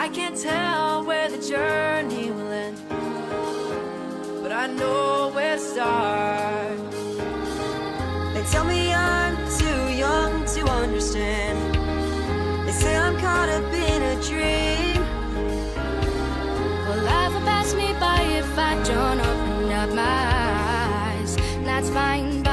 I can't tell where the journey will end, but I know where to start. They tell me I'm too young to understand. They say I'm caught up in a dream. Well, life will pass me by if I don't open up my eyes. That's fine.